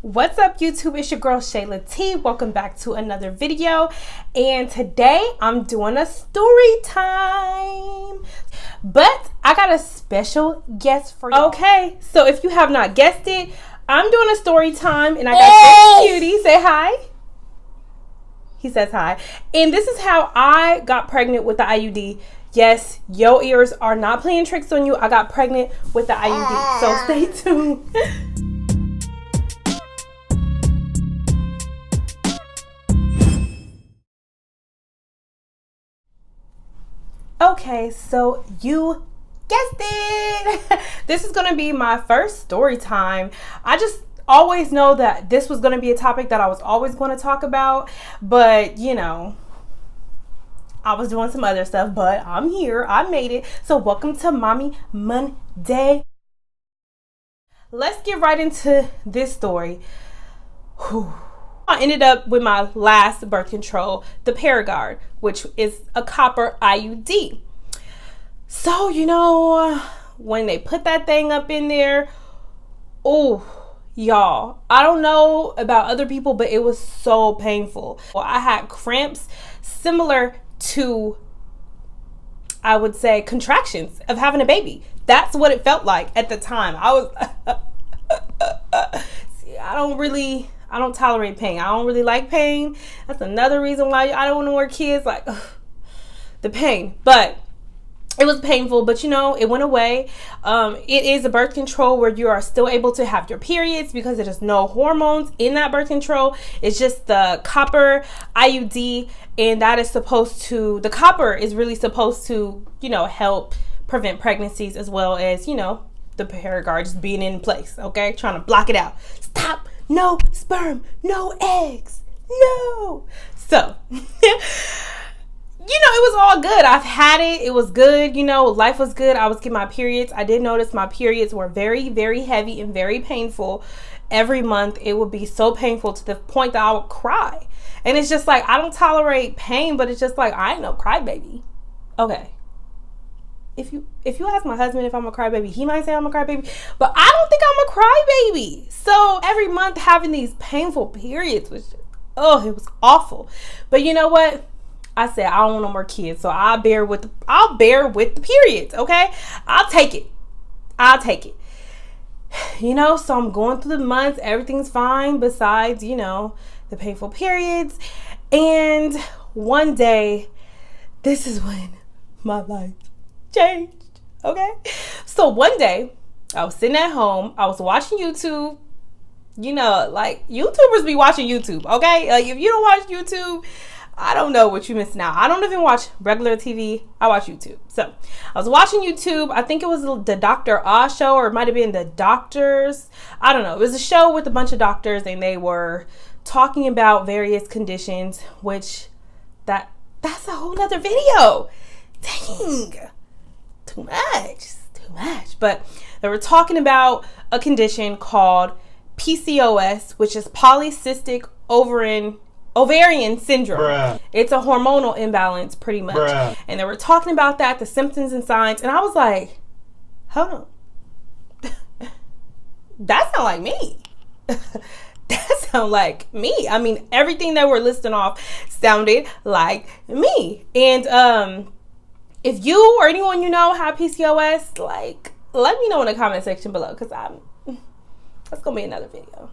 What's up, YouTube? It's your girl Shayla T. Welcome back to another video, and today I'm doing a story time, but I got a special guest for you. Okay, so if you have not guessed it, I'm doing a story time, and I got this cutie. Say hi. He says hi. And this is how I got pregnant with the IUD. Yes, your ears are not playing tricks on you. I got pregnant with the IUD, so stay tuned. Okay, so you guessed it. This is going to be my first story time. I just always know that this was going to be a topic that I was always going to talk about, but you know, I was doing some other stuff, but I'm here. I made it. So welcome to Mommy Monday. Let's get right into this story. Whew. I ended up with my last birth control, the Paragard, which is a copper IUD. So, you know, when they put that thing up in there, oh, y'all, I don't know about other people, but it was so painful. Well, I had cramps similar to, I would say, contractions of having a baby. That's what it felt like at the time. I was, see, I don't tolerate pain. I don't really like pain. That's another reason why I don't want more kids. Like, the pain. But it was painful, but you know, it went away. It is a birth control where you are still able to have your periods because there's no hormones in that birth control. It's just the copper IUD, and that is supposed to, the copper is really supposed to, you know, help prevent pregnancies, as well as, you know, the Paragard just being in place, okay? Trying to block it out. Stop. No sperm, no eggs, no. So, you know, it was all good. I've had it. It was good. You know, life was good. I was getting my periods. I did notice my periods were very, very heavy and very painful. Every month, it would be so painful to the point that I would cry. And it's just like, I don't tolerate pain, but it's just like, I ain't no crybaby. Okay. If you ask my husband if I'm a crybaby, he might say I'm a crybaby, but I don't think I'm a crybaby. So every month having these painful periods was just, oh, it was awful. But you know what? I said I don't want no more kids, so I'll bear with the periods, okay? I'll take it. You know, so I'm going through the months, everything's fine besides, you know, the painful periods. And one day, this is when my life changed. Okay, so one day I was sitting at home, I was watching YouTube. You know, like, YouTubers be watching YouTube, okay? Like, if you don't watch YouTube, I don't know what you're missing out. I don't even watch regular TV. I watch YouTube. So I was watching YouTube. I think it was the Dr. Oz show, or it might have been the doctors. I don't know. It was a show with a bunch of doctors, and they were talking about various conditions, which that's a whole nother video. Dang. Too much. But they were talking about a condition called PCOS, which is polycystic ovarian syndrome. Bruh. It's a hormonal imbalance, pretty much. Bruh. And they were talking about that, the symptoms and signs, and I was like, hold on. That sound like me. That sound like me. I mean, everything that we're listing off sounded like me. And if you or anyone you know have PCOS, like, let me know in the comment section below, because that's gonna be another video.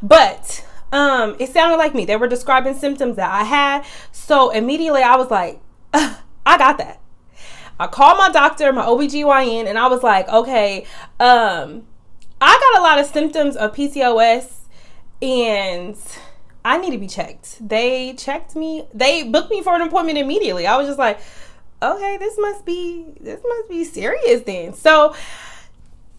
But it sounded like me. They were describing symptoms that I had, so immediately I was like, I got that. I called my doctor, my OBGYN, and I was like, okay, I got a lot of symptoms of PCOS, and I need to be checked. They checked me. They booked me for an appointment immediately. I was just like, okay, this must be serious then. So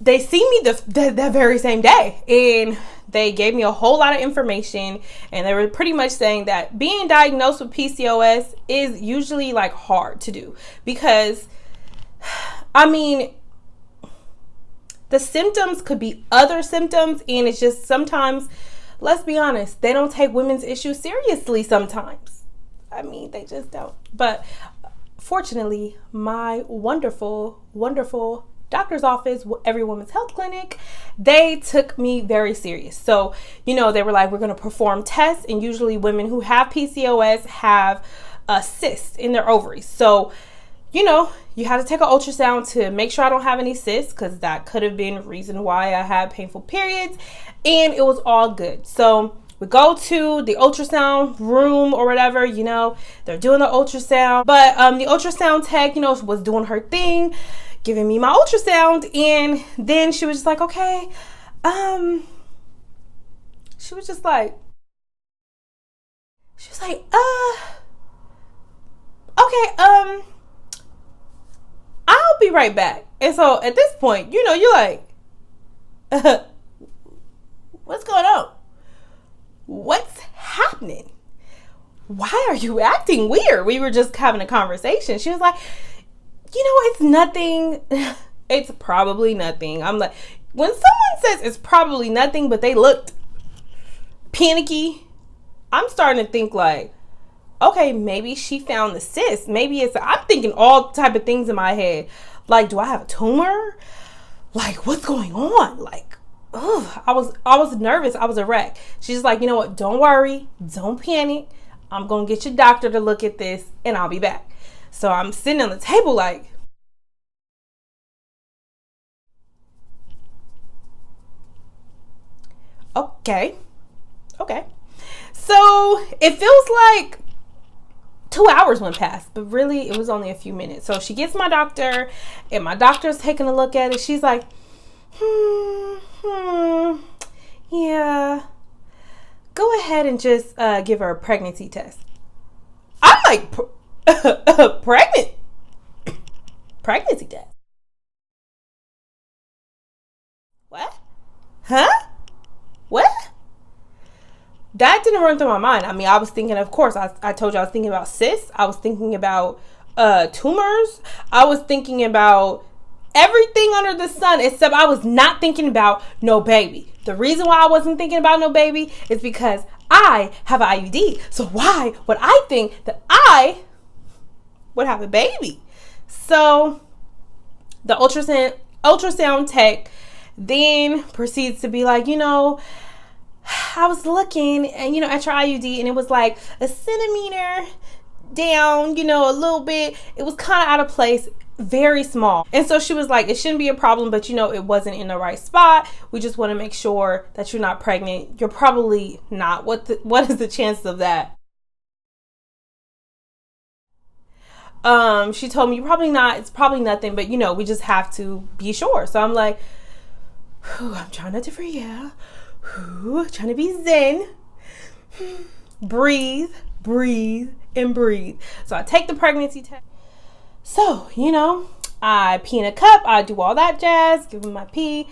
they see me the very same day, and they gave me a whole lot of information, and they were pretty much saying that being diagnosed with PCOS is usually like hard to do, because I mean, the symptoms could be other symptoms, and it's just sometimes, let's be honest, they don't take women's issues seriously sometimes. I mean, they just don't. But fortunately, my wonderful doctor's office, every women's health clinic, they took me very serious. So, you know, they were like, we're going to perform tests. And usually women who have PCOS have a cyst in their ovaries. So, you know, you had to take an ultrasound to make sure I don't have any cysts, because that could have been a reason why I had painful periods. And it was all good. So we go to the ultrasound room or whatever, you know, they're doing the ultrasound. But the ultrasound tech, you know, was doing her thing, giving me my ultrasound. And then she was just like, okay, she was like, okay, I'll be right back. And so at this point, you know, you're like, what's going on? What's happening? Why are you acting weird? We were just having a conversation. She was like, you know, it's nothing. It's probably nothing. I'm like, when someone says it's probably nothing, but they looked panicky, I'm starting to think like, okay, maybe she found the cyst. Maybe I'm thinking all type of things in my head. Like, do I have a tumor? Like, what's going on? Like, I was nervous. I was a wreck. She's like, you know what? Don't worry. Don't panic. I'm going to get your doctor to look at this and I'll be back. So I'm sitting on the table like, okay. So it feels like 2 hours went past, but really it was only a few minutes. So she gets my doctor and my doctor's taking a look at it. She's like, yeah, go ahead and just give her a pregnancy test. I'm like, pregnancy test? What? Huh? What? That didn't run through my mind. I mean, I was thinking, of course, I told you I was thinking about cysts. I was thinking about tumors. I was thinking about everything under the sun, except I was not thinking about no baby. The reason why I wasn't thinking about no baby is because I have an IUD. So why would I think that I would have a baby? So the ultrasound tech then proceeds to be like, you know, I was looking and, you know, at your IUD and it was like a centimeter down, you know, a little bit. It was kind of out of place, very small. And so she was like, it shouldn't be a problem, but you know, it wasn't in the right spot. We just want to make sure that you're not pregnant. You're probably not. What is the chances of that? She told me, you're probably not. It's probably nothing, but you know, we just have to be sure. So I'm like, I'm trying not to freak out. Trying to be zen. Breathe, and breathe. So I take the pregnancy test. So, you know, I pee in a cup. I do all that jazz. Give him my pee.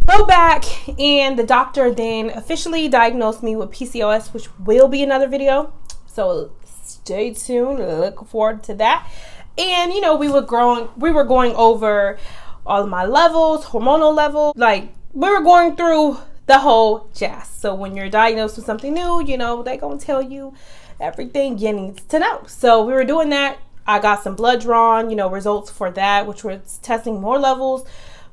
Go back. And the doctor then officially diagnosed me with PCOS, which will be another video. So stay tuned. Look forward to that. And, you know, we were going over all of my levels, hormonal level. Like, we were going through the whole jazz. So when you're diagnosed with something new, you know, they're going to tell you everything you need to know. So we were doing that. I got some blood drawn, you know, results for that, which was testing more levels,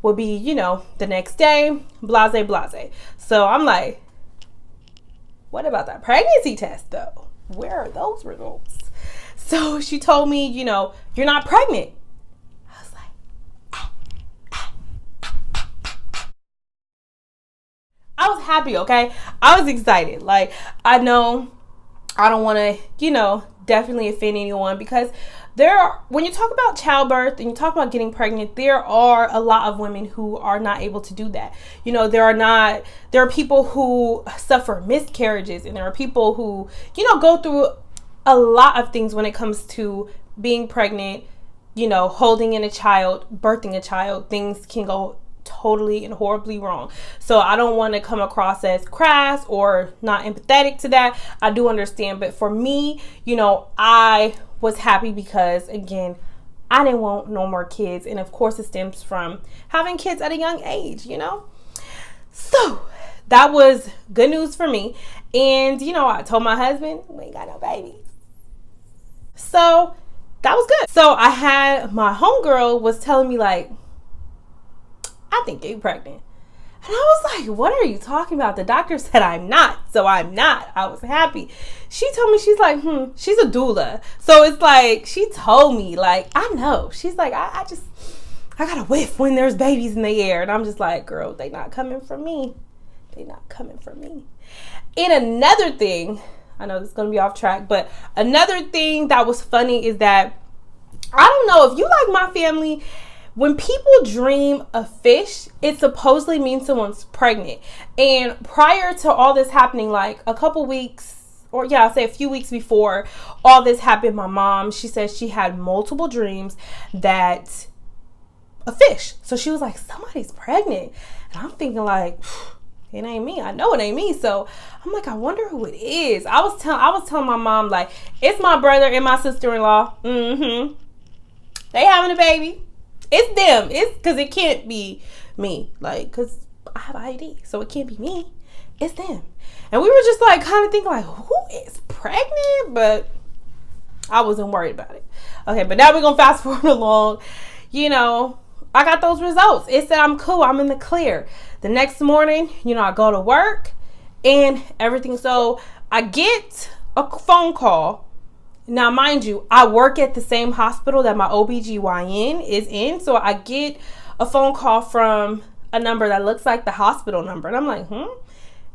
will be, you know, the next day, blase. So I'm like, what about that pregnancy test though? Where are those results? So she told me, you know, you're not pregnant. I was like, I was happy, okay? I was excited. Like, I know I don't want to, you know, definitely offend anyone, because when you talk about childbirth and you talk about getting pregnant, there are a lot of women who are not able to do that. You know, there are people who suffer miscarriages, and there are people who, you know, go through a lot of things when it comes to being pregnant, you know, holding in a child, birthing a child. Things can go totally and horribly wrong. So I don't want to come across as crass or not empathetic to that. I do understand, but for me, you know, I was happy because, again, I didn't want no more kids, and of course it stems from having kids at a young age, you know. So that was good news for me. And you know, I told my husband, we ain't got no babies. So that was good. So I had my homegirl was telling me like, I think you're pregnant. And I was like, what are you talking about? The doctor said I'm not, so I'm not. I was happy. She told me, she's like, she's a doula. So it's like, she told me, like, I know. She's like, I got a whiff when there's babies in the air. And I'm just like, girl, they not coming for me. They not coming for me. And another thing, I know this is going to be off track, but another thing that was funny is that, I don't know if you like my family, when people dream of fish, it supposedly means someone's pregnant. And prior to all this happening, like a couple weeks, or yeah, I'll say a few weeks before all this happened, my mom, she said she had multiple dreams that a fish. So she was like, somebody's pregnant. And I'm thinking like, it ain't me. I know it ain't me. So I'm like, I wonder who it is. I was telling my mom, like, it's my brother and my sister-in-law. They having a baby. It's them. It's because it can't be me. Like, because I have IUD. So it can't be me. It's them. And we were just like kind of thinking like, who is pregnant? But I wasn't worried about it. Okay, but now we're going to fast forward along. You know, I got those results. It said I'm cool. I'm in the clear. The next morning, you know, I go to work and everything. So I get a phone call. Now, mind you, I work at the same hospital that my OBGYN is in. So I get a phone call from a number that looks like the hospital number. And I'm like,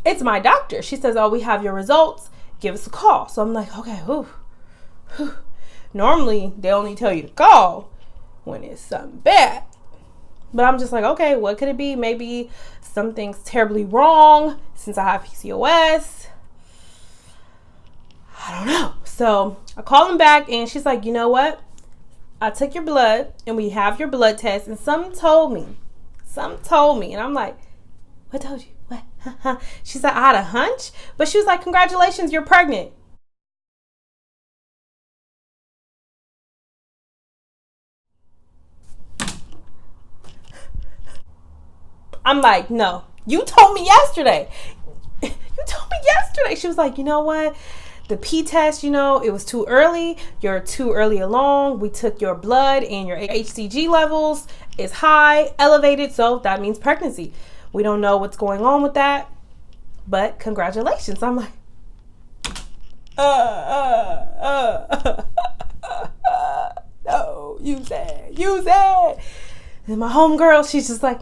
it's my doctor. She says, oh, we have your results. Give us a call. So I'm like, okay, whew. Normally, they only tell you to call when it's something bad. But I'm just like, okay, what could it be? Maybe something's terribly wrong since I have PCOS. I don't know. So I call him back and she's like, you know what? I took your blood and we have your blood test and something told me. And I'm like, what told you? What? She said, I had a hunch. But she was like, congratulations, you're pregnant. I'm like, no, you told me yesterday. She was like, you know what? The P test, you know, it was too early. You're too early along. We took your blood and your HCG levels is high, elevated. So that means pregnancy. We don't know what's going on with that, but congratulations. I'm like, no, use that. And my homegirl, she's just like,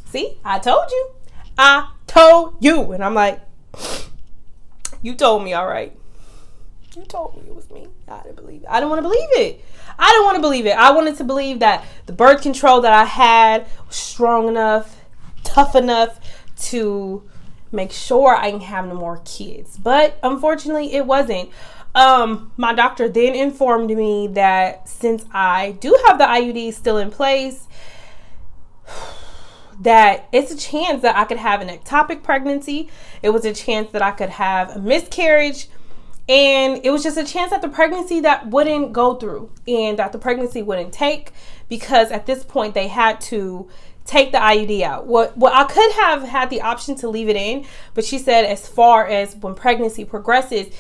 see, I told you. And I'm like, you told me, all right. You told me it was me. I didn't believe it. I didn't want to believe it. I wanted to believe that the birth control that I had was strong enough, tough enough to make sure I didn't have no more kids. But unfortunately, it wasn't. My doctor then informed me that since I do have the IUD still in place, that it's a chance that I could have an ectopic pregnancy. It was a chance that I could have a miscarriage. And it was just a chance that the pregnancy that wouldn't go through and that the pregnancy wouldn't take, because at this point they had to take the IUD out. What I could have had the option to leave it in, but she said as far as when pregnancy progresses,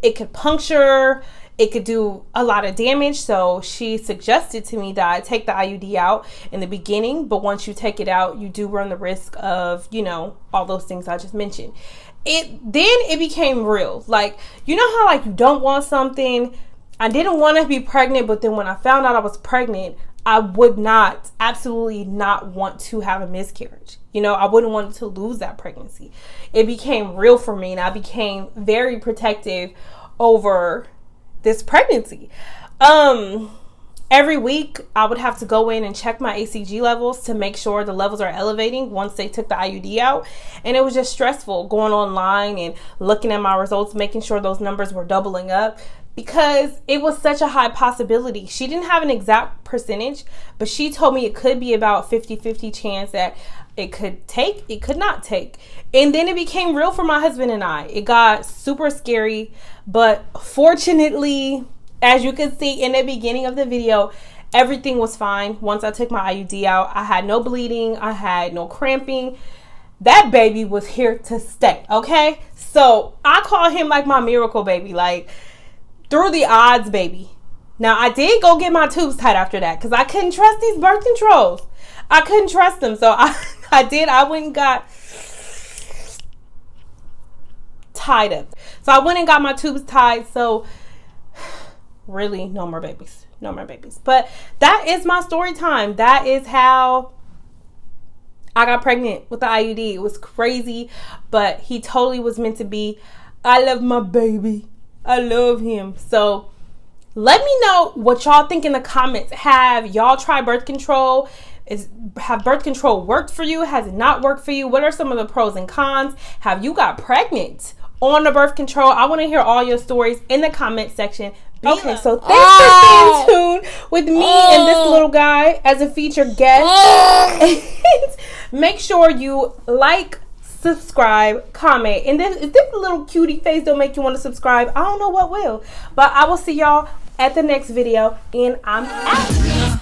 it could puncture, it could do a lot of damage. So she suggested to me that I take the IUD out in the beginning, but once you take it out, you do run the risk of, you know, all those things I just mentioned. It became real. Like, you know how like you don't want something. I didn't want to be pregnant, but then when I found out I was pregnant, I would absolutely not want to have a miscarriage. You know, I wouldn't want to lose that pregnancy. It became real for me, and I became very protective over this pregnancy. Every week I would have to go in and check my HCG levels to make sure the levels are elevating once they took the IUD out. And it was just stressful going online and looking at my results, making sure those numbers were doubling up, because it was such a high possibility. She didn't have an exact percentage, but she told me it could be about 50-50 chance that it could take, it could not take. And then it became real for my husband and I. It got super scary, but fortunately, as you can see in the beginning of the video, everything was fine. Once I took my IUD out, I had no bleeding, I had no cramping. That baby was here to stay, okay? So I call him like my miracle baby, like through the odds, baby. Now, I did go get my tubes tied after that because I couldn't trust these birth controls. I couldn't trust them. So I went and got tied up. So I went and got my tubes tied. So really, no more babies. No more babies. But that is my story time. That is how I got pregnant with the IUD. It was crazy, but he totally was meant to be. I love my baby. I love him. So let me know what y'all think in the comments. Have y'all tried birth control? Have birth control worked for you? Has it not worked for you? What are some of the pros and cons? Have you got pregnant on the birth control? I want to hear all your stories in the comment section. Okay, so thanks for staying tuned with me and this little guy as a featured guest. Make sure you like, subscribe, comment, and then if this little cutie face don't make you want to subscribe, I don't know what will. But I will see y'all at the next video, and I'm out.